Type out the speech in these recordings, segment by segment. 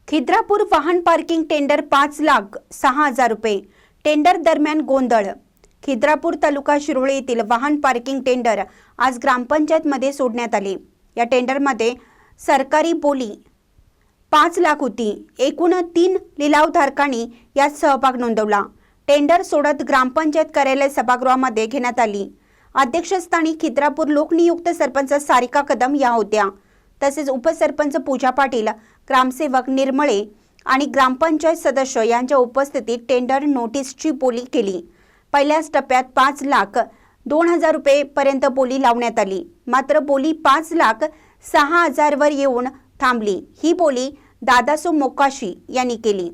खिद्रापूर वाहन parking tender 5,06,000 रुपये। Tender दरम्यान गोंधळ। खिद्रापूर तालुका शिरोळे येथील वाहन पार्किंग टेंडर आज ग्रामपंचायत मध्ये सोडण्यात आले। या टेंडर मध्ये सरकारी बोली 5 लाख होती। एकूण 3 लिलावधारकांनी यात सहभाग नोंदवला। टेंडर सोडत ग्रामपंचायत कार्यालय सभागृहामध्ये घेण्यात आली। अध्यक्षस्थानी खिद्रापूर लोकनियुक्त सरपंच सारिका कदम या होत्या। तसेच उपसरपंच पूजा पाटील, ग्रामसेवक निर्मळे आणि ग्रामपंचायत सदस्य यांच्या उपस्थितीत टेंडर नोटीसची बोली केली। पहिल्याच टप्प्यात 5,02,000 रुपये पर्यंत बोली लावण्यात आली। मात्र बोली 5,06,000 वर येऊन थांबली। ही बोली दादासो मोकाशी यांनी केली।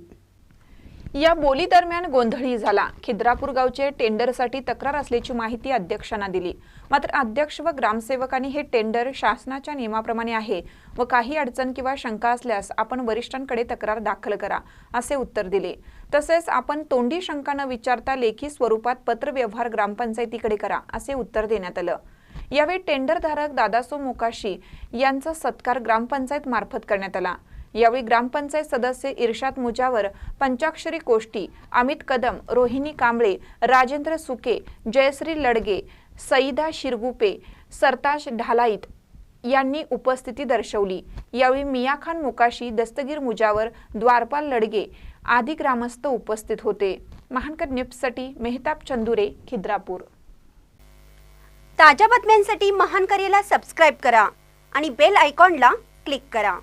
या बोली दरम्यान गोंधळही झाला। खिद्रापूर गावचे टेंडरसाठी तक्रार असल्याची माहिती अध्यक्षांना दिली। मात्र अध्यक्ष व ग्रामसेवकांनी हे टेंडर शासनाच्या नियमाप्रमाणे आहे व काही अडचण किंवा शंका असल्यास आपण वरिष्ठांकडे तक्रार दाखल करा असे उत्तर दिले। तसेच आपण तोंडी शंका न विचारता लेखी स्वरूपात पत्रव्यवहार ग्रामपंचायतीकडे करा असे उत्तर देण्यात आलं। यावेळी टेंडरधारक दादासो मोकाशी यांचा सत्कार ग्रामपंचायत मार्फत करण्यात आला। यावेळी ग्रामपंचायत सदस्य इर्शाद मुजावर, पंचाक्षरी कोष्टी, अमित कदम, रोहिणी कांबळे, राजेंद्र सुके, जयश्री लडगे, सईदा शिरगुपे, सरताज ढालाईत यांनी उपस्थिती दर्शवली। यावेळी मियाखान मोकाशी, दस्तगीर मुजावर, द्वारपाल लडगे आदी ग्रामस्थ उपस्थित होते। महानकर न्यूजसाठी मेहताब चंदुरे, खिद्रापूर। ताज्या बातम्यांसाठी महानकरेला सबस्क्राइब करा आणि बेल आयकॉनला क्लिक करा।